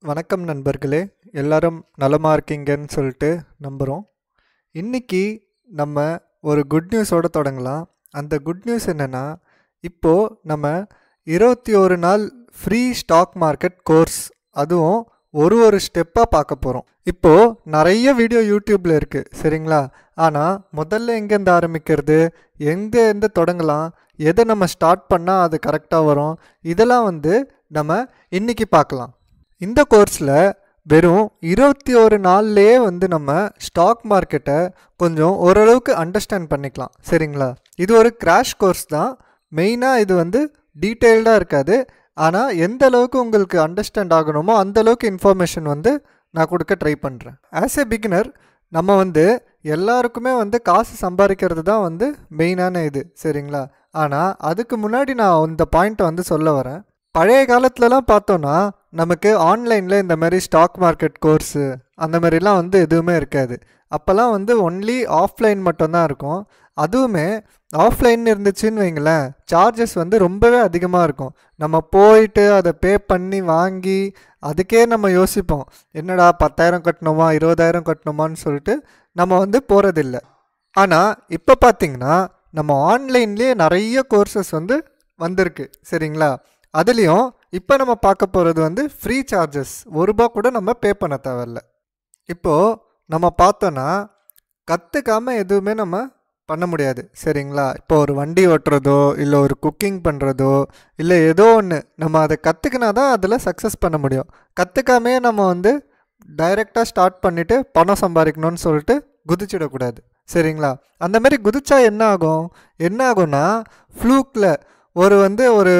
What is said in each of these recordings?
வணக்கம் நண்பர்களே, எல்லாரும் நலமா இருக்கீங்கன்னு சொல்லிட்டு நம்புகிறோம். இன்னைக்கு நம்ம ஒரு குட் நியூஸோட தொடங்கலாம். அந்த குட் நியூஸ் என்னென்னா, இப்போது நம்ம 21 நாள் ஃப்ரீ ஸ்டாக் மார்க்கெட் கோர்ஸ், அதுவும் ஒரு ஸ்டெப்பாக பார்க்க போகிறோம். இப்போது நிறைய வீடியோ யூடியூப்பில் இருக்குது, சரிங்களா? ஆனால் முதல்ல எங்கேருந்து ஆரம்பிக்கிறது, எங்கேருந்து தொடங்கலாம், எதை நம்ம ஸ்டார்ட் பண்ணால் அது கரெக்டாக வரும், இதெல்லாம் நம்ம இன்றைக்கி பார்க்கலாம். இந்த கோர்ஸில் வெறும் 21 நாள்லேயே நம்ம ஸ்டாக் மார்க்கெட்டை கொஞ்சம் ஓரளவுக்கு அண்டர்ஸ்டாண்ட் பண்ணிக்கலாம், சரிங்களா? இது ஒரு கிராஷ் கோர்ஸ் தான். மெயினாக இது டீட்டெயில்டாக இருக்காது. ஆனால் எந்த அளவுக்கு உங்களுக்கு அண்டர்ஸ்டாண்ட் ஆகணுமோ அந்தளவுக்கு இன்ஃபர்மேஷன் நான் கொடுக்க ட்ரை பண்ணுறேன். ஆஸ் எ பிகினர் நம்ம எல்லாருக்குமே காசு சம்பாதிக்கிறது தான் மெயினான இது, சரிங்களா? ஆனால் அதுக்கு முன்னாடி நான் இந்த பாயிண்ட்டை சொல்ல வரேன். பழைய காலத்துலலாம் பார்த்தோன்னா நமக்கு ஆன்லைனில் இந்த மாதிரி ஸ்டாக் மார்க்கெட் கோர்ஸு அந்த மாதிரிலாம் எதுவுமே இருக்காது. அப்போல்லாம் ஒன்லி ஆஃப்லைன் மட்டும்தான் இருக்கும். அதுவுமே ஆஃப்லைன் இருந்துச்சுன்னு வைங்களேன், சார்ஜஸ் ரொம்பவே அதிகமாக இருக்கும். நம்ம போயிட்டு அதை பே பண்ணி வாங்கி அதுக்கே நம்ம யோசிப்போம், என்னடா 10,000 கட்டணுமா 20,000 கட்டணுமான்னு சொல்லிட்டு நம்ம போகிறதில்ல. ஆனால் இப்போ பார்த்திங்கன்னா நம்ம ஆன்லைன்லேயே நிறைய கோர்சஸ் வந்திருக்கு, சரிங்களா? அதுலேயும் இப்போ நம்ம பார்க்க போகிறது ஃப்ரீ சார்ஜஸ், ₹1 கூட நம்ம பே பண்ண தேவையில்ல. இப்போது நம்ம பார்த்தோன்னா கற்றுக்காமல் எதுவுமே நம்ம பண்ண முடியாது, சரிங்களா? இப்போ ஒரு வண்டி ஓட்டுறதோ இல்லை ஒரு குக்கிங் பண்ணுறதோ இல்லை ஏதோ ஒன்று நம்ம அதை கற்றுக்கினா தான் அதில் சக்ஸஸ் பண்ண முடியும். கற்றுக்காமே நம்ம டைரெக்டாக ஸ்டார்ட் பண்ணிவிட்டு பணம் சம்பாதிக்கணும்னு சொல்லிட்டு குதிச்சிடக்கூடாது, சரிங்களா? அந்த மாதிரி குதிச்சா என்ன ஆகும்னா ஃப்ளூக்கில் ஒரு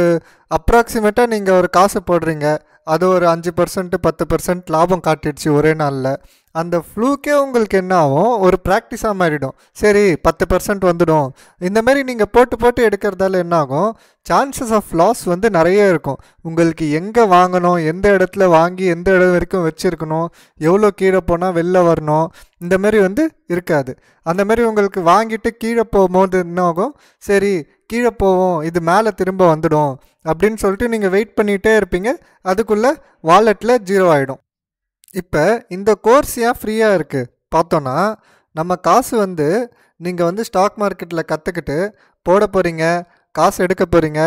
அப்ராக்சிமேட்டாக நீங்கள் ஒரு காசு போடுறீங்க, அது ஒரு 5% 10% லாபம் காட்டிடுச்சு ஒரே நாளில். அந்த ஃப்ளூக்கே உங்களுக்கு என்ன ஆகும், ஒரு ப்ராக்டிஸாக மாறிடும். சரி 10% வந்துடும். இந்தமாரி நீங்கள் போட்டு எடுக்கிறதால என்ன ஆகும், சான்சஸ் ஆஃப் லாஸ் நிறைய இருக்கும். உங்களுக்கு எங்கே வாங்கணும், எந்த இடத்துல வாங்கி எந்த இடம் வரைக்கும் வச்சுருக்கணும், எவ்வளோ கீழே போனால் வெளில வரணும், இந்தமாரி இருக்காது. அந்தமாரி உங்களுக்கு வாங்கிட்டு கீழே போகும்போது என்ன ஆகும், சரி கீழே போவோம், இது மேலே திரும்ப வந்துடும் அப்படின்னு சொல்லிட்டு நீங்கள் வெயிட் பண்ணிகிட்டே இருப்பீங்க. அதுக்குள்ளே வாலெட்டில் 0 ஆகிடும். இப்போ இந்த கோர்ஸ் ஏன் ஃப்ரீயாக இருக்குது பார்த்தோன்னா, நம்ம காசு நீங்கள் ஸ்டாக் மார்க்கெட்டில் கற்றுக்கிட்டு போட போகிறீங்க, காசு எடுக்க போகிறீங்க.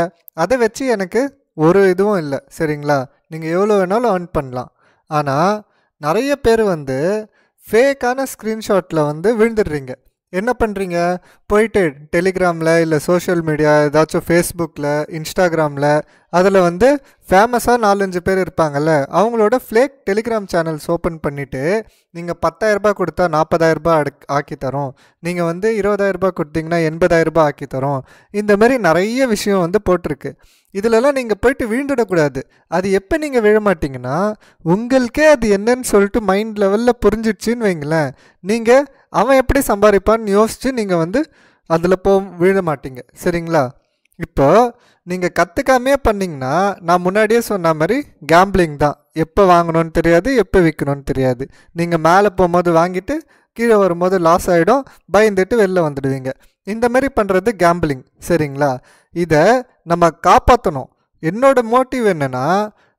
அதை வச்சு எனக்கு ஒரு இதுவும் இல்லை, சரிங்களா? நீங்கள் எவ்வளோ வேணாலும் ஏர்ன் பண்ணலாம். ஆனால் நிறைய பேர் ஃபேக்கான ஸ்க்ரீன்ஷாட்டில் விழுந்துடுறீங்க. என்ன பண்ணுறீங்க, போயிட்டு டெலிகிராமில் இல்லை சோஷியல் மீடியா ஏதாச்சும் ஃபேஸ்புக்கில் இன்ஸ்டாகிராமில் அதில் ஃபேமஸாக 4-5 பேர் இருப்பாங்கள்ல, அவங்களோட ஃப்ளேக் டெலிகிராம் சேனல்ஸ் ஓப்பன் பண்ணிவிட்டு நீங்கள் 10,000 கொடுத்தா 40,000 ஆக்கி தரோம், நீங்கள் 20,000 கொடுத்தீங்கன்னா 80,000 ஆக்கி தரோம், இந்தமாரி நிறைய விஷயம் போட்டிருக்கு. இதிலலாம் நீங்கள் போயிட்டு வீழ்ந்துடக்கூடாது. அது எப்போ நீங்கள் விழ மாட்டிங்கன்னா, உங்களுக்கே அது என்னன்னு சொல்லிட்டு மைண்ட் லெவலில் புரிஞ்சிடுச்சின்னு வைங்களேன், நீங்கள் அவன் எப்படி சம்பாதிப்பான்னு யோசித்து நீங்கள் அதில் விழ மாட்டீங்க, சரிங்களா? இப்போ நீங்கள் கற்றுக்காமே பண்ணிங்கன்னா நான் முன்னாடியே சொன்ன மாதிரி கேம்பிளிங் தான். எப்போ வாங்கணும்னு தெரியாது, எப்போ விற்கணும்னு தெரியாது. நீங்கள் மேலே போகும்போது வாங்கிட்டு கீழே வரும்போது லாஸ் ஆகிடும், பயந்துட்டு வெளில வந்துடுவீங்க. இந்த மாதிரி பண்ணுறது கேம்பிளிங், சரிங்களா? இதை நம்ம காப்பாற்றணும். என்னோட மோட்டிவ் என்னென்னா,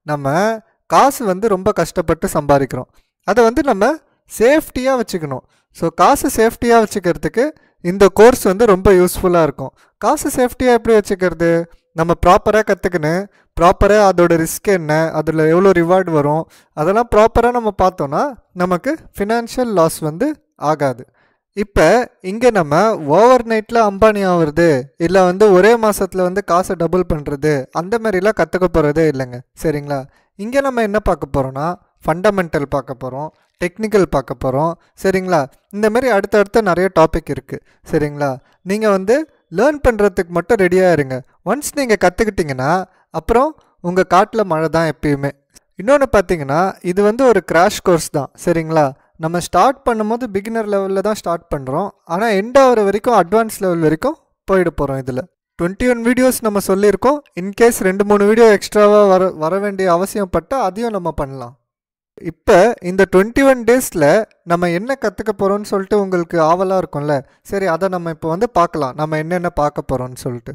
நம்ம காசு ரொம்ப கஷ்டப்பட்டு சம்பாதிக்கிறோம், அதை நம்ம சேஃப்டியாக வச்சுக்கணும். ஸோ காசு சேஃப்டியாக வச்சுக்கிறதுக்கு இந்த கோர்ஸ் ரொம்ப யூஸ்ஃபுல்லாக இருக்கும். காசு சேஃப்டியாக எப்படி வச்சுக்கிறது, நம்ம ப்ராப்பராக கற்றுக்கணும். ப்ராப்பராக அதோட ரிஸ்க் என்ன, அதில் எவ்வளோ ரிவார்டு வரும், அதெல்லாம் ப்ராப்பராக நம்ம பார்த்தோன்னா நமக்கு ஃபினான்ஷியல் லாஸ் ஆகாது. இப்போ இங்கே நம்ம ஓவர் நைட்டில் அம்பானி ஆகுறது இல்லை ஒரே மாதத்தில் காசை டபுள் பண்ணுறது அந்த மாதிரிலாம் கற்றுக்க போகிறதே இல்லைங்க, சரிங்களா? இங்கே நம்ம என்ன பார்க்க போகிறோன்னா, ஃபண்டமெண்டல் பார்க்க போகிறோம், டெக்னிக்கல் பார்க்க போகிறோம், சரிங்களா? இந்தமாரி அடுத்தடுத்த நிறைய டாபிக் இருக்குது, சரிங்களா? நீங்கள் லேர்ன் பண்ணுறதுக்கு மட்டும் ரெடியாக இருங்க. ஒன்ஸ் நீங்கள் கற்றுக்கிட்டிங்கன்னா அப்புறம் உங்கள் காட்டில் மழை தான் எப்பயுமே. இன்னொன்று பார்த்தீங்கன்னா, இது ஒரு கிராஷ் கோர்ஸ் தான், சரிங்களா? நம்ம ஸ்டார்ட் பண்ணும்போது பிகினர் லெவலில் தான் ஸ்டார்ட் பண்ணுறோம். ஆனால் எண்ட் ஆகிற வரைக்கும் அட்வான்ஸ் லெவல் வரைக்கும் போயிட போகிறோம். இதில் 21 வீடியோஸ் நம்ம சொல்லியிருக்கோம். இன்கேஸ் 2-3 வீடியோ எக்ஸ்ட்ராவாக வர வேண்டிய அவசியம் பட்டால் அதையும் நம்ம பண்ணலாம். இப்போ இந்த 21 டேஸில் நம்ம என்ன கற்றுக்க போகிறோம்னு சொல்லிட்டு உங்களுக்கு ஆவலாக இருக்கும்ல, சரி அதை நம்ம இப்போ பார்க்கலாம், நம்ம என்னென்ன பார்க்க போகிறோம்னு சொல்லிட்டு.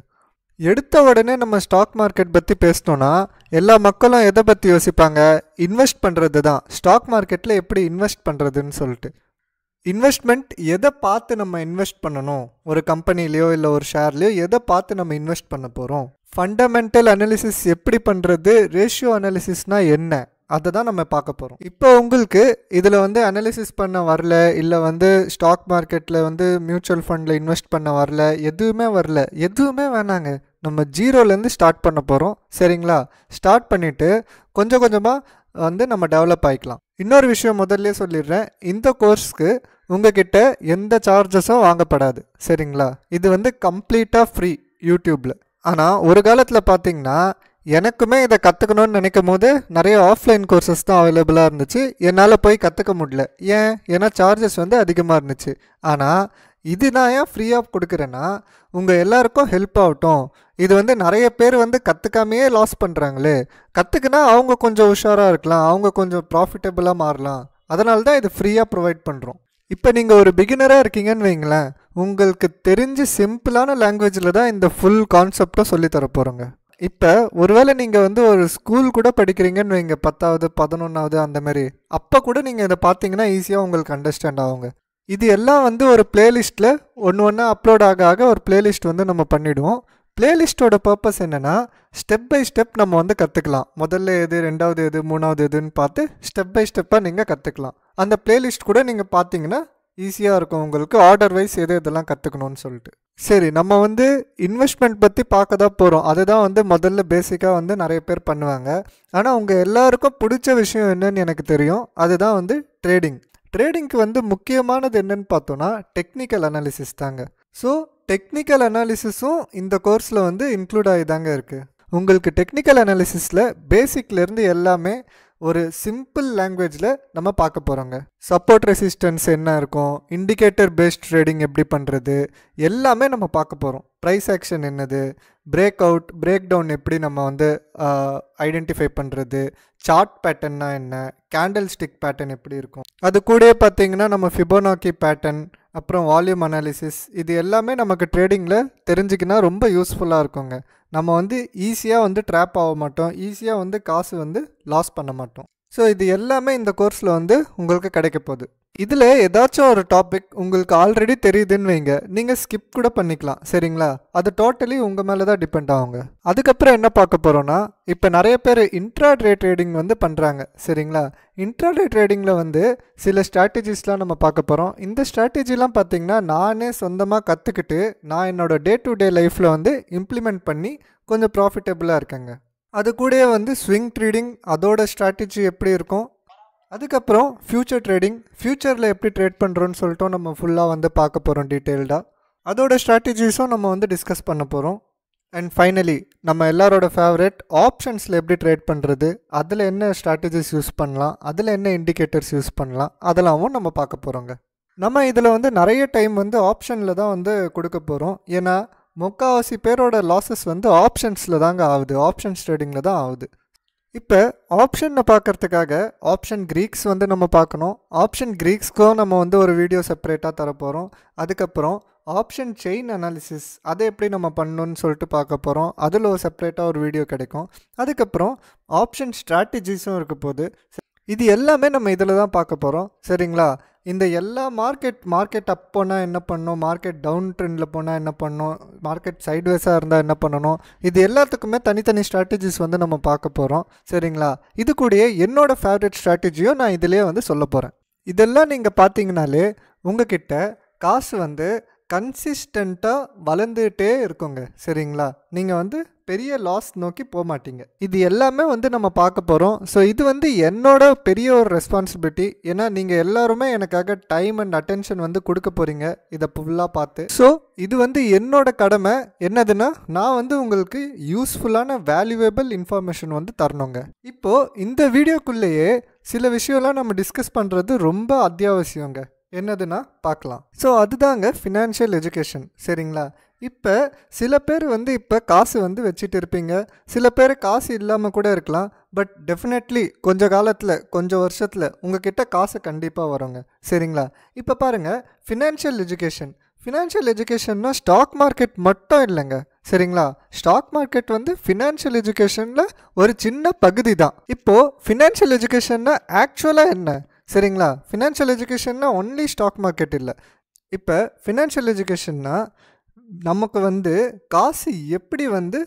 எடுத்த உடனே நம்ம ஸ்டாக் மார்க்கெட் பற்றி பேசினோன்னா எல்லா மக்களும் எதை பற்றி யோசிப்பாங்க? இன்வெஸ்ட் பண்ணுறது தான். ஸ்டாக் மார்க்கெட்டில் எப்படி இன்வெஸ்ட் பண்ணுறதுன்னு சொல்லிட்டு. இன்வெஸ்ட்மெண்ட் எதை பார்த்து நம்ம இன்வெஸ்ட் பண்ணணும்? ஒரு கம்பெனிலையோ இல்லை ஒரு ஷேர்லையோ எதை பார்த்து நம்ம இன்வெஸ்ட் பண்ண போகிறோம்? ஃபண்டமெண்டல் அனாலிசிஸ் எப்படி பண்ணுறது? ரேஷியோ அனாலிசிஸ்னால் என்ன? அதை தான் நம்ம பார்க்க போகிறோம். இப்போ உங்களுக்கு இதில் வந்து அனாலிசிஸ் பண்ண வரல, இல்லை வந்து ஸ்டாக் மார்க்கெட்டில் வந்து மியூச்சுவல் ஃபண்டில் இன்வெஸ்ட் பண்ண வரல, எதுவுமே வரல, எதுவுமே வேணாங்க. நம்ம ஜீரோலேருந்து ஸ்டார்ட் பண்ண போகிறோம். சரிங்களா? ஸ்டார்ட் பண்ணிவிட்டு கொஞ்சம் கொஞ்சமாக வந்து நம்ம டெவலப் ஆகிக்கலாம். இன்னொரு விஷயம் முதல்ல சொல்லிடுறேன், இந்த கோர்ஸ்க்கு உங்ககிட்ட எந்த சார்ஜஸும் வாங்கப்படாது. சரிங்களா? இது வந்து கம்ப்ளீட்டாக ஃப்ரீ யூடியூப்பில். ஆனால் ஒரு காலத்தில் பார்த்தீங்கன்னா எனக்குமே இதை கற்றுக்கணும்னு நினைக்கும் போது நிறைய ஆஃப்லைன் கோர்சஸ் தான் அவைலபிளாக இருந்துச்சு. என்னால் போய் கற்றுக்க முடியல. ஏன்னா சார்ஜஸ் வந்து அதிகமாக இருந்துச்சு. ஆனால் இது நான் ஏன் ஃப்ரீயாக கொடுக்குறேன்னா உங்கள் எல்லாருக்கும் ஹெல்ப் ஆகட்டும். இது வந்து நிறைய பேர் வந்து கற்றுக்காமையே லாஸ் பண்ணுறாங்களே, கற்றுக்குனா அவங்க கொஞ்சம் உஷாராக இருக்கலாம், அவங்க கொஞ்சம் ப்ராஃபிட்டபுளாக மாறலாம். அதனால தான் இது ஃப்ரீயாக ப்ரொவைட் பண்ணுறோம். இப்போ நீங்கள் ஒரு பிகினராக இருக்கீங்கன்னு வைங்களேன், உங்களுக்கு தெரிஞ்சு சிம்பிளான லாங்குவேஜில் தான் இந்த ஃபுல் கான்செப்டும் சொல்லித்தர போகிறோங்க. இப்போ ஒருவேளை நீங்கள் வந்து ஒரு ஸ்கூல் கூட படிக்கிறீங்கன்னு வைங்க, 10வது 11வது அந்த மாதிரி, அப்போ கூட நீங்கள் இதை பார்த்தீங்கன்னா ஈஸியாக உங்களுக்கு அண்டர்ஸ்டாண்ட் ஆகுங்க. இது எல்லாம் வந்து ஒரு பிளேலிஸ்ட்டில் ஒன்று ஒன்றா அப்லோட் ஆக ஒரு பிளேலிஸ்ட் வந்து நம்ம பண்ணிவிடுவோம். பிளேலிஸ்ட்டோட பர்பஸ் என்னென்னா ஸ்டெப் பை ஸ்டெப் நம்ம வந்து கற்றுக்கலாம். முதல்ல எது, ரெண்டாவது எது, மூணாவது எதுன்னு பார்த்து ஸ்டெப் பை ஸ்டெப்பாக நீங்கள் கற்றுக்கலாம். அந்த பிளேலிஸ்ட் கூட நீங்கள் பார்த்தீங்கன்னா ஈஸியாக இருக்கும் உங்களுக்கு, ஆர்டர் வைஸ் எது இதெல்லாம் கற்றுக்கணும்னு சொல்லிட்டு. சரி, நம்ம வந்து இன்வெஸ்ட்மெண்ட் பற்றி பார்க்க தான் போகிறோம். அதுதான் வந்து முதல்ல பேசிக்காக வந்து நிறைய பேர் பண்ணுவாங்க. ஆனால் உங்கள் எல்லாருக்கும் பிடிச்ச விஷயம் என்னன்னு எனக்கு தெரியும், அதுதான் வந்து ட்ரேடிங். ட்ரேடிங்க்கு வந்து முக்கியமானது என்னன்னு பார்த்தோன்னா டெக்னிக்கல் அனாலிசிஸ் தாங்க. ஸோ டெக்னிக்கல் அனாலிசிஸும் இந்த கோர்ஸில் வந்து இன்க்ளூட் ஆகி தாங்க இருக்குது. உங்களுக்கு டெக்னிக்கல் அனாலிசிஸில் பேசிக்லேருந்து எல்லாமே ஒரு சிம்பிள் லாங்குவேஜில் நம்ம பார்க்க போகிறோங்க. சப்போர்ட் ரெசிஸ்டன்ஸ் என்ன இருக்கும், இண்டிகேட்டர் பேஸ்ட் ட்ரேடிங் எப்படி பண்ணுறது, எல்லாமே நம்ம பார்க்க போகிறோம். ப்ரைஸ் ஆக்ஷன் என்னது, பிரேக் அவுட் பிரேக் டவுன் எப்படி நம்ம வந்து ஐடென்டிஃபை பண்ணுறது, சார்ட் பேட்டர்ன்னா என்ன, கேண்டில் ஸ்டிக் பேட்டர்ன் எப்படி இருக்கும், அது கூட பார்த்தீங்கன்னா நம்ம ஃபிபோனாக்கி பேட்டர்ன், அப்புறம் வால்யூம் அனாலிசிஸ், இது எல்லாமே நமக்கு ட்ரேடிங்கில் தெரிஞ்சுக்கினா ரொம்ப யூஸ்ஃபுல்லாக இருக்குங்க. நம்ம வந்து ஈஸியாக வந்து ட்ராப் ஆக மாட்டோம், ஈஸியாக வந்து காசு வந்து லாஸ் பண்ண மாட்டோம். ஸோ இது எல்லாமே இந்த கோர்ஸில் வந்து உங்களுக்கு கிடைக்க போகுது. இதில் ஏதாச்சும் ஒரு டாபிக் உங்களுக்கு ஆல்ரெடி தெரியுதுன்னு வைங்க, நீங்கள் ஸ்கிப் கூட பண்ணிக்கலாம். சரிங்களா? அது டோட்டலி உங்கள் மேலே தான் டிபெண்ட் ஆகுங்க. அதுக்கப்புறம் என்ன பார்க்க போகிறோன்னா, இப்போ நிறைய பேர் இன்ட்ராடே ட்ரேடிங் வந்து பண்ணுறாங்க. சரிங்களா? இன்ட்ராடே ட்ரேடிங்கில் வந்து சில ஸ்ட்ராட்டஜிஸ்லாம் நம்ம பார்க்க போகிறோம். இந்த ஸ்ட்ராட்டஜிலாம் பார்த்திங்கன்னா நானே சொந்தமாக கற்றுக்கிட்டு நான் என்னோடய டே டு டே லைஃப்பில் வந்து இம்ப்ளிமெண்ட் பண்ணி கொஞ்சம் ப்ராஃபிட்டபுளாக இருக்கேங்க. அது கூட வந்து ஸ்விங் ட்ரேடிங், அதோட ஸ்ட்ராட்டஜி எப்படி இருக்கும், அதுக்கப்புறம் ஃப்யூச்சர் ட்ரேடிங், ஃப்யூச்சரில் எப்படி ட்ரேட் பண்ணுறோன்னு சொல்லிட்டு நம்ம ஃபுல்லாக வந்து பார்க்க போகிறோம் டீட்டெயில்டாக. அதோட ஸ்ட்ராட்டஜிஸும் நம்ம வந்து டிஸ்கஸ் பண்ண போகிறோம். அண்ட் ஃபைனலி நம்ம எல்லாரோட ஃபேவரட் ஆப்ஷன்ஸில் எப்படி ட்ரேட் பண்ணுறது, அதில் என்ன ஸ்ட்ராட்டஜிஸ் யூஸ் பண்ணலாம், அதில் என்ன இண்டிகேட்டர்ஸ் யூஸ் பண்ணலாம், அதெல்லாமும் நம்ம பார்க்க போகிறோங்க. நம்ம இதில் வந்து நிறைய டைம் வந்து ஆப்ஷனில் தான் வந்து கொடுக்க போகிறோம். ஏன்னா முக்கால்வாசி பேரோட லாஸஸ் வந்து ஆப்ஷன்ஸில் தாங்க ஆகுது, ஆப்ஷன்ஸ் ட்ரேடிங்கில் தான் ஆகுது. இப்போ ஆப்ஷனை பார்க்குறதுக்காக ஆப்ஷன் க்ரீக்ஸ் வந்து நம்ம பார்க்கணும். ஆப்ஷன் க்ரீக்ஸ்க்கும் நம்ம வந்து ஒரு வீடியோ செப்பரேட்டாக தரப்போகிறோம். அதுக்கப்புறம் ஆப்ஷன் செயின் அனாலிசிஸ், அதை எப்படி நம்ம பண்ணணுன்னு சொல்லிட்டு பார்க்க போகிறோம். அதில் ஒரு செப்பரேட்டாக ஒரு வீடியோ கிடைக்கும். அதுக்கப்புறம் ஆப்ஷன் ஸ்ட்ராட்டஜிஸும் இருக்க போகுது. இது எல்லாமே நம்ம இதில் தான் பார்க்க போகிறோம். சரிங்களா? இந்த எல்லா மார்க்கெட் அப் போனால் என்ன பண்ணணும், மார்க்கெட் டவுன் ட்ரெண்டில் போனால் என்ன பண்ணணும், மார்க்கெட் சைட்வேஸாக இருந்தால் என்ன பண்ணணும், இது எல்லாத்துக்குமே தனித்தனி ஸ்ட்ராட்டஜிஸ் வந்து நம்ம பார்க்க போகிறோம். சரிங்களா? இது கூடயே என்னோடய ஃபேவரட் ஸ்ட்ராட்டஜியும் நான் இதிலே வந்து சொல்ல போகிறேன். இதெல்லாம் நீங்கள் பார்த்தீங்கனாலே உங்ககிட்ட காசு வந்து கன்சிஸ்டண்ட்டாக வளர்ந்துகிட்டே இருக்குங்க. சரிங்களா? நீங்கள் வந்து பெரிய லாஸ் நோக்கி போக மாட்டீங்க. இது எல்லாமே வந்து நம்ம பார்க்க போகிறோம். ஸோ இது வந்து என்னோட பெரிய ஒரு ரெஸ்பான்சிபிலிட்டி. ஏன்னா நீங்கள் எல்லாருமே எனக்காக டைம் அண்ட் அட்டென்ஷன் வந்து கொடுக்க போகிறீங்க இதை ஃபுல்லாக பார்த்து. ஸோ இது வந்து என்னோட கடமை. என்னதுன்னா நான் வந்து உங்களுக்கு யூஸ்ஃபுல்லான வேல்யூவேபிள் இன்ஃபர்மேஷன் வந்து தரணுங்க. இப்போது இந்த வீடியோக்குள்ளேயே சில விஷயம்லாம் நம்ம டிஸ்கஸ் பண்ணுறது ரொம்ப அத்தியாவசியங்க. என்னதுன்னா பார்க்கலாம். ஸோ அதுதாங்க ஃபினான்ஷியல் எஜுகேஷன். சரிங்களா? இப்போ சில பேர் வந்து இப்போ காசு வந்து வச்சுட்டு இருப்பீங்க, சில பேர் காசு இல்லாமல் கூட இருக்கலாம். பட் டெஃபினெட்லி கொஞ்சம் காலத்தில் கொஞ்சம் வருஷத்தில் உங்ககிட்ட காசு கண்டிப்பாக வருங்க. சரிங்களா? இப்போ பாருங்கள், ஃபினான்ஷியல் எஜுகேஷன் ஃபினான்ஷியல் எஜுகேஷன்னா ஸ்டாக் மார்க்கெட் மட்டும் இல்லைங்க. சரிங்களா? ஸ்டாக் மார்க்கெட் வந்து ஃபினான்ஷியல் எஜுகேஷனில் ஒரு சின்ன பகுதி தான். இப்போது ஃபினான்ஷியல் எஜுகேஷன்னா ஆக்சுவலாக என்ன? சரிங்களா? ஃபினான்ஷியல் எஜுகேஷன்னா ஒன்லி ஸ்டாக் மார்க்கெட் இல்லை. இப்போ ஃபினான்ஷியல் எஜுகேஷன்னா நமக்கு வந்து காசு எப்படி வந்து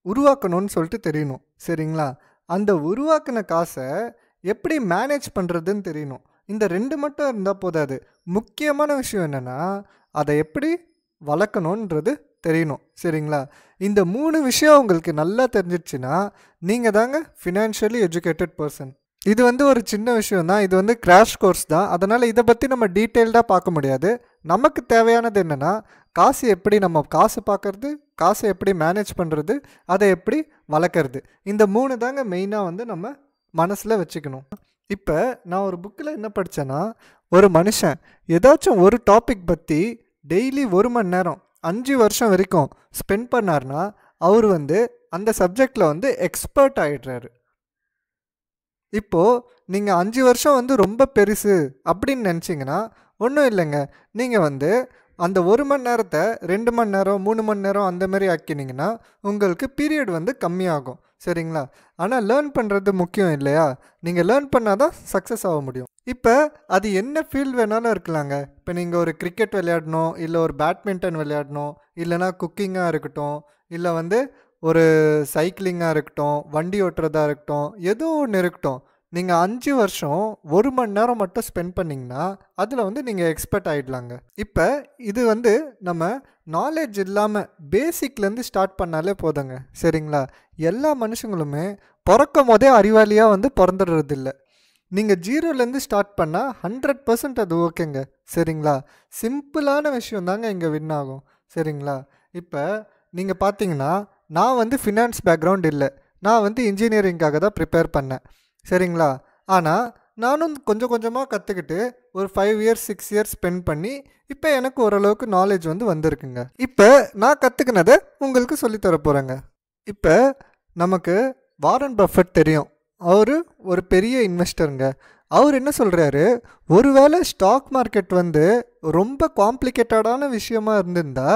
உருவாக்கணும்னு சொல்லிட்டு தெரியணும். சரிங்களா? அந்த உருவாக்கின காசை எப்படி மேனேஜ் பண்ணுறதுன்னு தெரியணும். இந்த 2 மட்டும் இருந்தால் போதாது. முக்கியமான விஷயம் என்னென்னா அதை எப்படி வளர்க்கணுன்றது தெரியணும். சரிங்களா? இந்த 3 விஷயம் உங்களுக்கு நல்லா தெரிஞ்சிடுச்சுன்னா நீங்கள் தாங்க ஃபினான்ஷியலி எஜுகேட்டட் பர்சன். இது வந்து ஒரு சின்ன விஷயம் தான். இது வந்து கிராஷ் கோர்ஸ் தான். அதனால் இதை பற்றி நம்ம டீட்டெயில்டாக பார்க்க முடியாது. நமக்கு தேவையானது என்னென்னா காசு எப்படி நம்ம காசு பார்க்கறது, காசை எப்படி மேனேஜ் பண்ணுறது, அதை எப்படி வளர்க்குறது. இந்த 3 தாங்க மெயினாக வந்து நம்ம மனசில் வச்சுக்கணும். இப்போ நான் ஒரு புக்கில் என்ன படித்தேன்னா, ஒரு மனுஷன் ஏதாச்சும் ஒரு டாபிக் பற்றி டெய்லி 1 மணி நேரம் 5 வருஷம் வரைக்கும் ஸ்பெண்ட் பண்ணார்னா அவர் வந்து அந்த சப்ஜெக்டில் வந்து எக்ஸ்பர்ட் ஆகிடுறாரு. இப்போது நீங்கள் 5 வருஷம் வந்து ரொம்ப பெருசு அப்படின்னு நினச்சிங்கன்னா ஒன்றும் இல்லைங்க. நீங்கள் வந்து அந்த 1 மணி நேரத்தை 2 மணி நேரம் 3 மணி நேரம் அந்த மாதிரி ஆக்கினீங்கன்னா உங்களுக்கு பீரியட் வந்து கம்மியாகும். சரிங்களா? ஆனால் லேர்ன் பண்ணுறது முக்கியம் இல்லையா? நீங்கள் லேர்ன் பண்ணால் தான் சக்ஸஸ் ஆக முடியும். இப்போ அது என்ன ஃபீல்டு வேணாலும் இருக்கலாங்க. இப்போ நீங்கள் ஒரு கிரிக்கெட் விளையாடணும், இல்லை ஒரு பேட்மிண்டன் விளையாடணும், இல்லைனா குக்கிங்காக இருக்கட்டும், இல்லை வந்து ஒரு சைக்கிளிங்காக இருக்கட்டும், வண்டி ஓட்டுறதா இருக்கட்டும், ஏதோ ஒன்று இருக்கட்டும். நீங்கள் 5 வருஷம் 1 மணி நேரம் மட்டும் ஸ்பெண்ட் பண்ணிங்கன்னா அதில் வந்து நீங்கள் எக்ஸ்பர்ட் ஆகிடலாங்க. இப்போ இது வந்து நம்ம நாலேஜ் இல்லாமல் பேசிக்லேருந்து ஸ்டார்ட் பண்ணாலே போதுங்க. சரிங்களா? எல்லா மனுஷங்களுமே பிறக்கும் போதே அறிவாளியாக வந்து பிறந்துடுறதில்ல. நீங்கள் 0லேருந்து ஸ்டார்ட் பண்ணால் 100% அது ஓகேங்க. சரிங்களா? சிம்பிளான விஷயம் தாங்க இங்கே வின் ஆகும். சரிங்களா? இப்போ நீங்கள் பார்த்தீங்கன்னா நான் வந்து ஃபினான்ஸ் பேக்ரவுண்ட் இல்லை. நான் வந்து இன்ஜினியரிங்காக தான் ப்ரிப்பேர் பண்ணேன். சரிங்களா? ஆனால் நானும் கொஞ்சம் கொஞ்சமாக கற்றுக்கிட்டு ஒரு 5 இயர்ஸ் 6 இயர்ஸ் ஸ்பெண்ட் பண்ணி இப்போ எனக்கு ஓரளவுக்கு நாலேஜ் வந்து வந்திருக்குங்க. இப்போ நான் கற்றுக்கினதை உங்களுக்கு சொல்லித்தர போகிறேங்க. இப்போ நமக்கு வாரன் பஃபெட் தெரியும். அவர் ஒரு பெரிய இன்வெஸ்டருங்க. அவர் என்ன சொல்கிறாரு, ஒருவேளை ஸ்டாக் மார்க்கெட் வந்து ரொம்ப காம்ப்ளிகேட்டடான விஷயமா இருந்திருந்தா,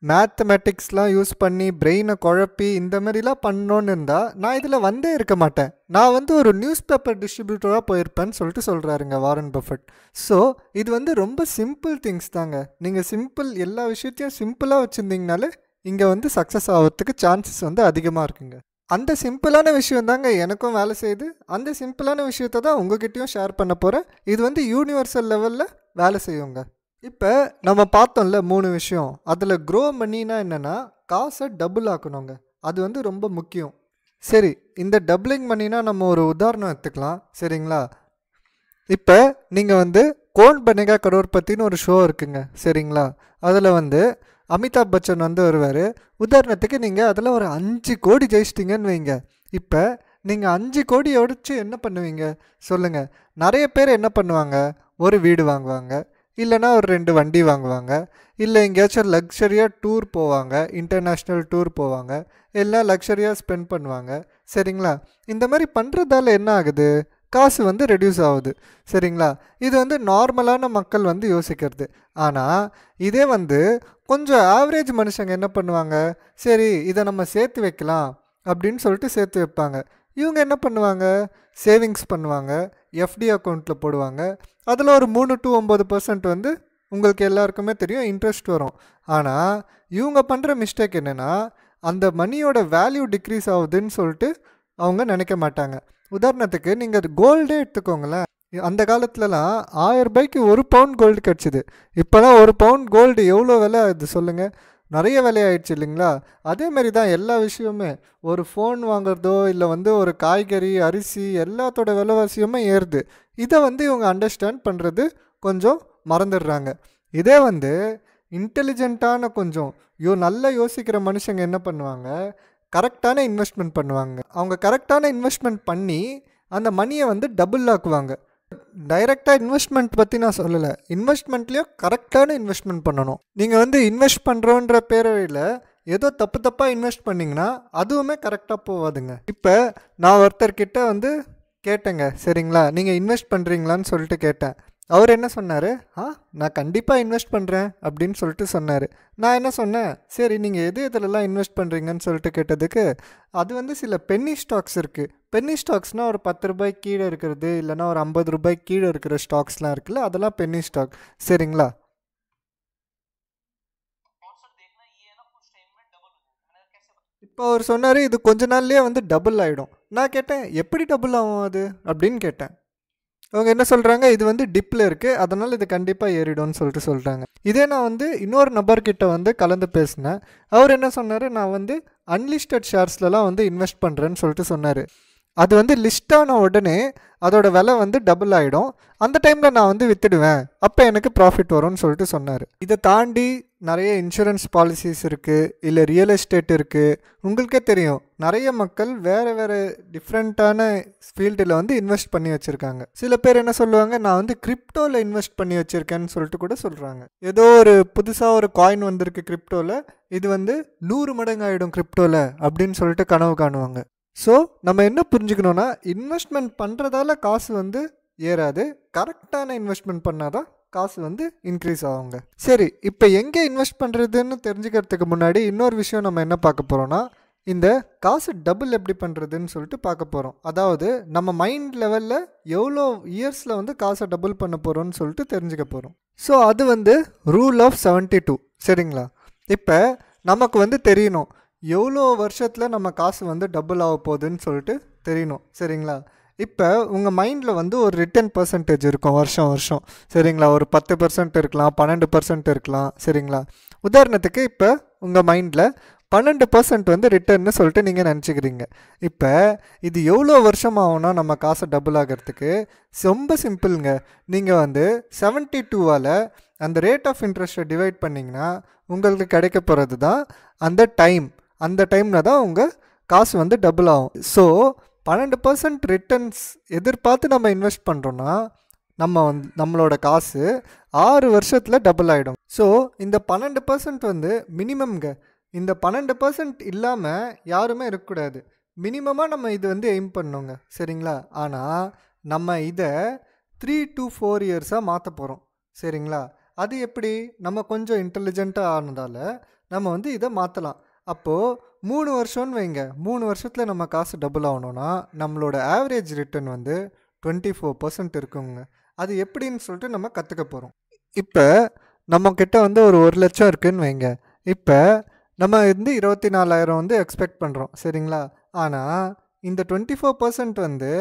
மேத்தமெட்டிக்ஸ்லாம் யூஸ் பண்ணி பிரெயினை குழப்பி இந்த மாதிரிலாம் பண்ணோன்னு இருந்தால் நான் இதில் வந்தே இருக்க மாட்டேன். நான் வந்து ஒரு நியூஸ் பேப்பர் டிஸ்ட்ரிபியூட்டராக போயிருப்பேன்னு சொல்லிட்டு சொல்கிறாருங்க வாரன் பஃபெட். ஸோ இது வந்து ரொம்ப சிம்பிள் திங்ஸ் தாங்க. நீங்கள் சிம்பிள் எல்லா விஷயத்தையும் சிம்பிளாக வச்சுருந்தீங்கனாலே இங்கே வந்து சக்ஸஸ் ஆகிறதுக்கு சான்சஸ் வந்து அதிகமாக இருக்குங்க. அந்த சிம்பிளான விஷயம் தாங்க எனக்கும் வேலை செய்யுது. அந்த சிம்பிளான விஷயத்தை தான் உங்ககிட்டயும் ஷேர் பண்ண போகிறேன். இது வந்து யூனிவர்சல் லெவலில் வேலை செய்யுங்க. இப்போ நம்ம பார்த்தோம்ல 3 விஷயம். அதில் க்ரோ மணினா என்னென்னா காசை டபுள் ஆக்கணுங்க. அது வந்து ரொம்ப முக்கியம். சரி, இந்த டபுளிங் மணினா நம்ம ஒரு உதாரணம் எடுத்துக்கலாம். சரிங்களா? இப்போ நீங்கள் வந்து கோன் பனேகா கரோர்பத்தின்னு ஒரு ஷோ இருக்குங்க. சரிங்களா? அதில் வந்து அமிதாப் பச்சன் வந்து வருவார். உதாரணத்துக்கு நீங்கள் அதில் ஒரு 5 கோடி ஜெயிச்சிட்டிங்கன்னு வைங்க. இப்போ நீங்கள் 5 கோடி உடைச்சு என்ன பண்ணுவீங்க சொல்லுங்கள்? நிறைய பேர் என்ன பண்ணுவாங்க, ஒரு வீடு வாங்குவாங்க, இல்லைனா ஒரு 2 வண்டி வாங்குவாங்க, இல்லை எங்கேயாச்சும் லக்ஸரியாக டூர் போவாங்க, இன்டர்நேஷ்னல் டூர் போவாங்க, எல்லாம் லக்ஸரியாக ஸ்பெண்ட் பண்ணுவாங்க. சரிங்களா? இந்த மாதிரி பண்ணுறதால என்ன ஆகுது, காசு வந்து ரெடியூஸ் ஆகுது. சரிங்களா? இது வந்து நார்மலான மக்கள் வந்து யோசிக்கிறது. ஆனால் இதே வந்து கொஞ்சம் ஆவரேஜ் மனுஷங்க என்ன பண்ணுவாங்க, சரி இதை நம்ம சேர்த்து வைக்கலாம் அப்படின்னு சொல்லிட்டு சேர்த்து வைப்பாங்க. இவங்க என்ன பண்ணுவாங்க, சேவிங்ஸ் பண்ணுவாங்க, எஃப்டி அக்கௌண்ட்டில் போடுவாங்க. அதில் ஒரு 3 to 9% வந்து உங்களுக்கு எல்லாருக்குமே தெரியும் இன்ட்ரெஸ்ட் வரும். ஆனால் இவங்க பண்ணுற மிஸ்டேக் என்னென்னா, அந்த மணியோட வேல்யூ டிக்ரீஸ் ஆகுதுன்னு சொல்லிட்டு அவங்க நினைக்க மாட்டாங்க. உதாரணத்துக்கு நீங்கள் கோல்டே எடுத்துக்கோங்களேன். அந்த காலத்துலலாம் 1000 ரூபாய்க்கு 1 பவுண்ட் கோல்டு கிடச்சிது. இப்போலாம் 1 பவுண்ட் கோல்டு எவ்வளோ விலை ஆகுது சொல்லுங்கள்? நிறைய விலையாயிடுச்சு இல்லைங்களா? அதேமாரி தான் எல்லா விஷயமே. ஒரு ஃபோன் வாங்குறதோ இல்லை வந்து ஒரு காய்கறி அரிசி எல்லாத்தோட விலைவாசியுமே ஏறுது. இதை வந்து இவங்க அண்டர்ஸ்டாண்ட் பண்ணுறது கொஞ்சம் மறந்துடுறாங்க. இதே வந்து இன்டெலிஜென்ட்டான கொஞ்சம் நல்லா யோசிக்கிற மனுஷங்க என்ன பண்ணுவாங்க, கரெக்டான இன்வெஸ்ட்மெண்ட் பண்ணுவாங்க. அவங்க கரெக்டான இன்வெஸ்ட்மெண்ட் பண்ணி அந்த மணியை வந்து டபுள் ஆக்குவாங்க. டைரெக்டாக இன்வெஸ்ட்மெண்ட் பற்றி நான் சொல்லலை. இன்வெஸ்ட்மெண்ட்லேயும் கரெக்டான இன்வெஸ்ட்மெண்ட் பண்ணணும். நீங்கள் வந்து இன்வெஸ்ட் பண்ணுறோன்ற பேரில் ஏதோ தப்பாக இன்வெஸ்ட் பண்ணிங்கன்னா அதுவுமே கரெக்டாக போகாதுங்க. இப்போ நான் ஒருத்தர்கிட்ட வந்து கேட்டேங்க. சரிங்களா? நீங்கள் இன்வெஸ்ட் பண்ணுறீங்களான்னு சொல்லிட்டு கேட்டேன். அவர் என்ன சொன்னார், நான் கண்டிப்பாக இன்வெஸ்ட் பண்ணுறேன் அப்படின்னு சொல்லிட்டு சொன்னார். நான் என்ன சொன்னேன், சரி நீங்கள் எது எதுலலாம் இன்வெஸ்ட் பண்ணுறீங்கன்னு சொல்லிட்டு கேட்டதுக்கு, அது வந்து சில பென்னி ஸ்டாக்ஸ் இருக்குது. பென்னி ஸ்டாக்ஸ்னால் ஒரு 10 ரூபாய் கீழே இருக்கிறது, இல்லைனா ஒரு 50 ரூபாய் கீழே இருக்கிற ஸ்டாக்ஸ்லாம் இருக்குல்ல, அதெல்லாம் பென்னி ஸ்டாக். சரிங்களா? இப்போ அவர் சொன்னார், இது கொஞ்ச நாள்லேயே வந்து டபுள் ஆகிடும். நான் கேட்டேன், எப்படி டபுள் ஆகும் அது அப்படின்னு கேட்டேன். அவங்க என்ன சொல்கிறாங்க, இது வந்து டிப்பில் இருக்குது, அதனால் இது கண்டிப்பாக ஏறிடும்னு சொல்லிட்டு சொல்கிறாங்க. இதே நான் வந்து இன்னொரு நபர்கிட்ட வந்து கலந்து பேசினேன். அவர் என்ன சொன்னார், நான் வந்து அன்லிஸ்டட் ஷேர்ஸ்லலாம் வந்து இன்வெஸ்ட் பண்ணுறேன்னு சொல்லிட்டு சொன்னார். அது வந்து லிஸ்ட் ஆன உடனே அதோட விலை வந்து டபுள் ஆகிடும். அந்த டைமில் நான் வந்து விற்றுடுவேன், அப்போ எனக்கு ப்ராஃபிட் வரும்னு சொல்லிட்டு சொன்னார். இதை தாண்டி நிறைய இன்சூரன்ஸ் பாலிசிஸ் இருக்குது, இல்லை ரியல் எஸ்டேட் இருக்குது. உங்களுக்கே தெரியும், நிறைய மக்கள் வேறு வேறு டிஃப்ரெண்ட்டான ஃபீல்டில் வந்து இன்வெஸ்ட் பண்ணி வச்சுருக்காங்க. சில பேர் என்ன சொல்லுவாங்க, நான் வந்து கிரிப்டோவில் இன்வெஸ்ட் பண்ணி வச்சுருக்கேன்னு சொல்லிட்டு கூட சொல்கிறாங்க. ஏதோ ஒரு புதுசாக ஒரு காயின் வந்திருக்கு கிரிப்டோவில், இது வந்து 100 மடங்கு ஆகிடும் கிரிப்டோவில் அப்படின்னு சொல்லிட்டு கனவு காணுவாங்க. ஸோ நம்ம என்ன புரிஞ்சுக்கணுன்னா, இன்வெஸ்ட்மெண்ட் பண்ணுறதால காசு வந்து ஏறாது, கரெக்டான இன்வெஸ்ட்மெண்ட் பண்ணால் தான் காசு வந்து இன்க்ரீஸ் ஆகுங்க. சரி, இப்போ எங்கே இன்வெஸ்ட் பண்ணுறதுன்னு தெரிஞ்சுக்கிறதுக்கு முன்னாடி இன்னொரு விஷயம் நம்ம என்ன பார்க்க போகிறோன்னா, இந்த காசு டபுள் எப்படி பண்ணுறதுன்னு சொல்லிட்டு பார்க்க போகிறோம். அதாவது நம்ம மைண்ட் லெவலில் எவ்வளோ இயர்ஸில் வந்து காசை டபுள் பண்ண போகிறோன்னு சொல்லிட்டு தெரிஞ்சுக்க போகிறோம். ஸோ அது வந்து ரூல் ஆஃப் 72. சரிங்களா? இப்போ நமக்கு வந்து தெரியணும், எவ்வளோ வருஷத்தில் நம்ம காசு வந்து டபுள் ஆக போகுதுன்னு சொல்லிட்டு தெரியணும். சரிங்களா? இப்போ உங்கள் மைண்டில் வந்து ஒரு ரிட்டர்ன் பர்சன்டேஜ் இருக்கும் வருஷம் வருஷம். சரிங்களா? ஒரு 10% இருக்கலாம், 12% இருக்கலாம். சரிங்களா? உதாரணத்துக்கு இப்போ உங்கள் மைண்டில் 12% வந்து ரிட்டர்ன்னு சொல்லிட்டு நீங்கள் நினச்சிக்கிறீங்க. இப்போ இது எவ்வளோ வருஷம் ஆகும்னா நம்ம காசை டபுள் ஆகிறதுக்கு? ரொம்ப சிம்பிளுங்க. நீங்கள் வந்து 72வால் அந்த ரேட் ஆஃப் இன்ட்ரெஸ்ட்டை டிவைட் பண்ணிங்கன்னா உங்களுக்கு கிடைக்க போகிறது தான் அந்த டைம். அந்த டைமில் தான் உங்கள் காசு வந்து டபுள் ஆகும். ஸோ 12% ரிட்டர்ன்ஸ் எதிர்பார்த்து நம்ம இன்வெஸ்ட் பண்ணுறோன்னா நம்மளோட காசு 6 வருஷத்தில் டபுள் ஆகிடும். ஸோ இந்த 12% வந்து மினிமம்ங்க. இந்த 12% இல்லாமல் யாருமே இருக்கக்கூடாது. மினிமமாக நம்ம இது வந்து எய்ம் பண்ணோங்க. சரிங்களா? ஆனால் நம்ம இதை 3 to 4 இயர்ஸாக மாற்ற போகிறோம். சரிங்களா? அது எப்படி? நம்ம கொஞ்சம் இன்டெலிஜென்ட்டாக ஆனதால் நம்ம வந்து இதை மாற்றலாம். அப்போது 3 வருஷம்னு வைங்க, 3 வருஷத்தில் நம்ம காசு டபுள் ஆகணும்னா நம்மளோட ஆவரேஜ் ரிட்டர்ன் வந்து 24% இருக்குங்க. அது எப்படின்னு சொல்லிட்டு நம்ம கற்றுக்க போகிறோம். இப்போ நம்மக்கிட்ட வந்து ஒரு 1 லட்சம் இருக்குதுன்னு வைங்க. இப்போ நம்ம வந்து 24,000 வந்து எக்ஸ்பெக்ட் பண்ணுறோம். சரிங்களா? ஆனால் இந்த 24% வந்து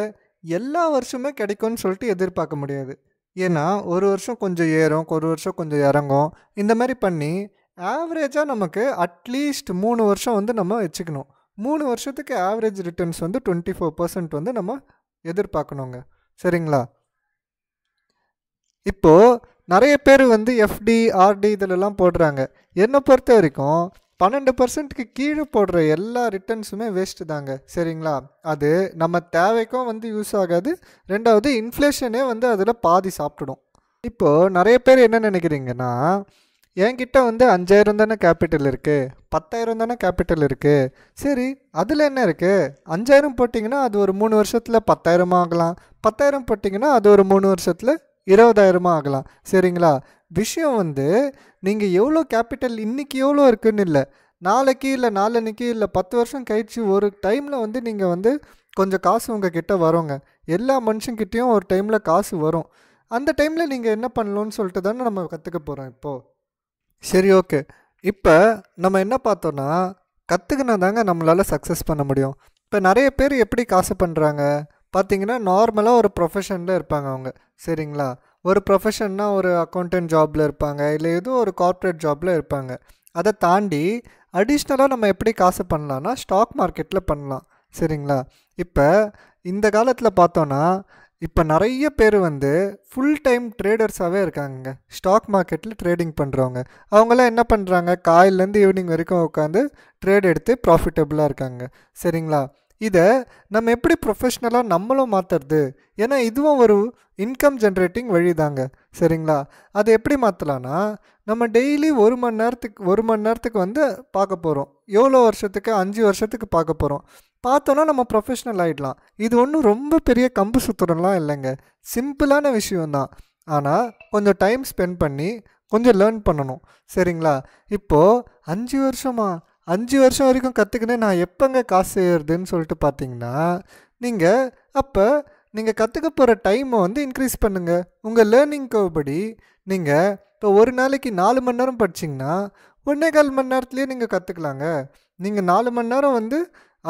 எல்லா வருஷமே கிடைக்கும்னு சொல்லிட்டு எதிர்பார்க்க முடியாது. ஏன்னா ஒரு வருஷம் கொஞ்சம் ஏறும், ஒரு வருஷம் கொஞ்சம் இறங்கும். இந்த மாதிரி பண்ணி ஆவரேஜாக நமக்கு அட்லீஸ்ட் 3 வருஷம் வந்து நம்ம வச்சுக்கணும். 3 வருஷத்துக்கு ஆவரேஜ் ரிட்டர்ன்ஸ் வந்து 24% வந்து நம்ம எதிர்பார்க்கணுங்க. சரிங்களா? இப்போது நிறைய பேர் வந்து எஃப்டி, ஆர்டி இதிலெல்லாம் போடுறாங்க. என்னை பொறுத்த வரைக்கும் 12%க்கு கீழே போடுற எல்லா ரிட்டர்ன்ஸுமே வேஸ்ட்டு தாங்க. சரிங்களா? அது நம்ம தேவைக்கும் வந்து யூஸ் ஆகாது. ரெண்டாவது இன்ஃப்ளேஷனே வந்து அதில் பாதி சாப்பிட்டுடும். இப்போது நிறைய பேர் என்ன நினைக்கிறீங்கன்னா, என்கிட்ட வந்து 5,000 தானே கேபிட்டல் இருக்குது, 10,000 தானே கேபிட்டல் இருக்குது. சரி, அதில் என்ன இருக்குது? 5,000 போட்டிங்கன்னா அது ஒரு 3 வருஷத்தில் 10,000 ஆகலாம். 10,000 போட்டிங்கன்னா அது ஒரு 3 வருஷத்தில் 20,000 ஆகலாம். சரிங்களா? விஷயம் வந்து நீங்கள் எவ்வளோ கேபிட்டல் இன்றைக்கி எவ்வளோ இருக்குதுன்னு இல்லை, நாளைக்கு இல்லை நாளன்னைக்கு இல்லை 10 வருஷம் கழிச்சு ஒரு டைமில் வந்து நீங்கள் வந்து கொஞ்சம் காசு உங்கள் கிட்டே வரோங்க. எல்லா மனுஷங்கிட்டேயும் ஒரு டைமில் காசு வரும். அந்த டைமில் நீங்கள் என்ன பண்ணணும்னு சொல்லிட்டு தானே நம்ம கற்றுக்க போகிறோம் இப்போது. சரி, ஓகே. இப்போ நம்ம என்ன பார்த்தோன்னா, கற்றுக்கினா தாங்க நம்மளால் சக்ஸஸ் பண்ண முடியும். இப்போ நிறைய பேர் எப்படி காசு பண்ணுறாங்க பார்த்தீங்கன்னா, நார்மலாக ஒரு ப்ரொஃபஷனில் இருப்பாங்க அவங்க. சரிங்களா? ஒரு ப்ரொஃபஷன்னா ஒரு அக்கௌண்டன்ட் ஜாபில் இருப்பாங்க, இல்லை ஏதோ ஒரு கார்ப்பரேட் ஜாபில் இருப்பாங்க. அதை தாண்டி அடிஷ்னலாக நம்ம எப்படி காசு பண்ணலான்னா ஸ்டாக் மார்க்கெட்டில் பண்ணலாம். சரிங்களா? இப்போ இந்த காலத்தில் பார்த்தோன்னா, இப்போ நிறைய பேர் வந்து ஃபுல் டைம் ட்ரேடர்ஸாகவே இருக்காங்க. ஸ்டாக் மார்க்கெட்டில் ட்ரேடிங் பண்ணுறவங்க. அவங்களாம் என்ன பண்ணுறாங்க, காலையிலேருந்து ஈவினிங் வரைக்கும் உட்காந்து ட்ரேட் எடுத்து ப்ராஃபிட்டபுளாக இருக்காங்க. சரிங்களா? இதை நம்ம எப்படி ப்ரொஃபஷ்னலாக நம்மளும் மாற்றுறது? ஏன்னா இதுவும் ஒரு இன்கம் ஜென்ரேட்டிங் வழி தாங்க. சரிங்களா? அதை எப்படி மாற்றலான்னா, நம்ம டெய்லி 1 மணி நேரத்துக்கு வந்து பார்க்க போகிறோம். எவ்வளோ வருஷத்துக்கு? 5 வருஷத்துக்கு பார்க்க போகிறோம். பார்த்தோன்னா நம்ம ப்ரொஃபஷ்னல் ஆகிடலாம். இது ஒன்றும் ரொம்ப பெரிய கம்பு சுற்றுறலாம் இல்லைங்க, சிம்பிளான விஷயம்தான். ஆனால் கொஞ்சம் டைம் ஸ்பெண்ட் பண்ணி கொஞ்சம் லேர்ன் பண்ணணும். சரிங்களா? இப்போது 5 வருஷமா 5 வருஷம் வரைக்கும் கற்றுக்கினேன் நான் எப்போங்க காசு செய்கிறதுன்னு சொல்லிட்டு பார்த்தீங்கன்னா, நீங்கள் கற்றுக்க போகிற டைமை வந்து இன்க்ரீஸ் பண்ணுங்கள். உங்கள் லேர்னிங் கர்வ் படி நீங்கள் இப்போ ஒரு நாளைக்கு 4 மணி நேரம் படிச்சிங்கன்னா 1.25 மணி நேரத்துலேயே நீங்கள் கற்றுக்கலாங்க. நீங்கள் 4 மணி நேரம் வந்து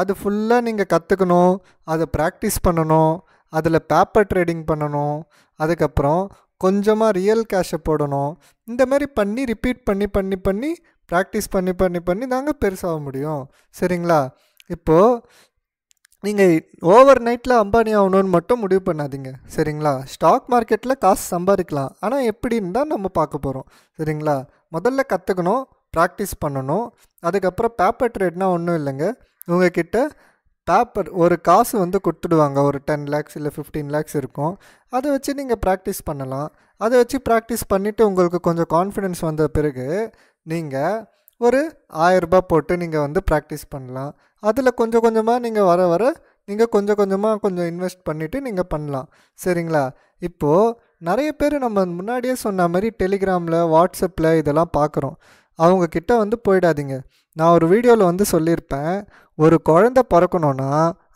அது ஃபுல்லாக நீங்கள் கற்றுக்கணும், அதை ப்ராக்டிஸ் பண்ணணும், அதில் பேப்பர் ட்ரேடிங் பண்ணணும், அதுக்கப்புறம் கொஞ்சமாக ரியல் கேஷை போடணும். இந்த மாதிரி பண்ணி ரிப்பீட் பண்ணி ப்ராக்டிஸ் பண்ணி தாங்க பெருசாக முடியும். சரிங்களா? இப்போது நீங்கள் ஓவர் நைட்டில் அம்பானி ஆகணும்னு மட்டும் முடிவு பண்ணாதீங்க. சரிங்களா? ஸ்டாக் மார்க்கெட்டில் காசு சம்பாதிக்கலாம், ஆனால் எப்படின்னு தான் நம்ம பார்க்க போகிறோம். சரிங்களா? முதல்ல கற்றுக்கணும், ப்ராக்டிஸ் பண்ணணும். அதுக்கப்புறம் பேப்பர் ட்ரேட்னால் ஒன்றும் இல்லைங்க. உங்ககிட்ட பேப்பர் ஒரு காசு வந்து கொடுத்துடுவாங்க, ஒரு 10 lakhs இல்லை 15 lakhs இருக்கும். அதை வச்சு நீங்கள் ப்ராக்டிஸ் பண்ணலாம். அதை வச்சு ப்ராக்டிஸ் பண்ணிவிட்டு உங்களுக்கு கொஞ்சம் கான்ஃபிடென்ஸ் வந்த பிறகு நீங்கள் ஒரு 1000 ரூபாய் போட்டு நீங்கள் வந்து ப்ராக்டிஸ் பண்ணலாம். அதில் கொஞ்சம் கொஞ்சமாக நீங்கள் வர நீங்கள் கொஞ்சம் இன்வெஸ்ட் பண்ணிவிட்டு நீங்கள் பண்ணலாம். சரிங்களா? இப்போது நிறைய பேர் நம்ம முன்னாடியே சொன்ன மாதிரி டெலிகிராமில், வாட்ஸ்அப்பில் இதெல்லாம் பார்க்குறோம். அவங்கக்கிட்ட வந்து போயிடாதீங்க. நான் ஒரு வீடியோவில் வந்து சொல்லியிருப்பேன், ஒரு குழந்தை பிறக்கணுன்னா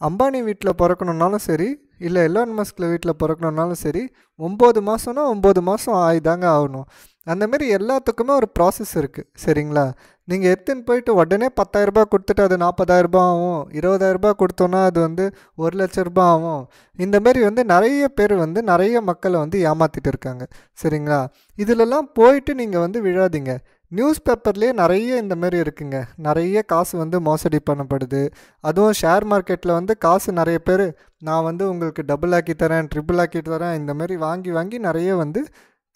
அம்பானி வீட்டில் பிறக்கணுன்னாலும் சரி, இல்லை எலான் மஸ்க் வீட்டில் பிறக்கணுன்னாலும் சரி, 9 மாதம்னா 9 மாதம் ஆகிதாங்க ஆகணும். அந்தமாரி எல்லாத்துக்குமே ஒரு ப்ராசஸ் இருக்குது. சரிங்களா? நீங்கள் எடுத்துன்னு போயிட்டு உடனே 10,000 ரூபாய் கொடுத்துட்டு அது 40,000 ரூபாய் ஆகும், 20,000 ரூபாய் கொடுத்தோன்னா அது வந்து 1,00,000 ரூபாய் ஆகும். இந்தமாரி வந்து நிறைய பேர் வந்து நிறைய மக்களை வந்து ஏமாற்றிட்டு இருக்காங்க. சரிங்களா? இதிலெல்லாம் போயிட்டு நீங்கள் வந்து விழாதீங்க. நியூஸ் பேப்பர்லேயே நிறைய இந்தமாரி இருக்குங்க. நிறைய காசு வந்து மோசடி பண்ணப்படுது. அதுவும் ஷேர் மார்க்கெட்டில் வந்து காசு நிறைய பேர் நான் வந்து உங்களுக்கு டபுள் ஆக்கி தரேன், ட்ரிபிள் ஆக்கி தரேன், இந்தமாரி வாங்கி நிறைய வந்து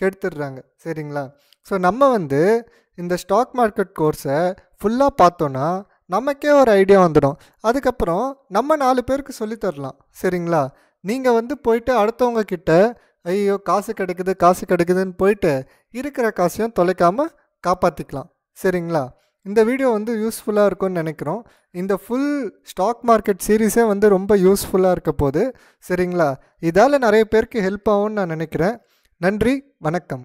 கெடுத்துடுறாங்க. சரிங்களா? ஸோ நம்ம வந்து இந்த ஸ்டாக் மார்க்கெட் கோர்ஸை ஃபுல்லாக பார்த்தோன்னா நமக்கே ஒரு ஐடியா வந்துடும். அதுக்கப்புறம் நம்ம 4 பேருக்கு சொல்லித்தரலாம். சரிங்களா? நீங்கள் வந்து போயிட்டு அடுத்தவங்க கிட்ட ஐயோ காசு கிடைக்குதுன்னு போயிட்டு இருக்கிற காசையும் தொலைக்காமல் காப்பாற்றிக்கலாம். சரிங்களா? இந்த வீடியோ வந்து யூஸ்ஃபுல்லாக இருக்கும்னு நினைக்கிறோம். இந்த ஃபுல் ஸ்டாக் மார்க்கெட் சீரீஸே வந்து ரொம்ப யூஸ்ஃபுல்லாக இருக்க போகுது. சரிங்களா? இதால் நிறைய பேருக்கு ஹெல்ப் ஆகும்னு நான் நினைக்கிறேன். நன்றி, வணக்கம்.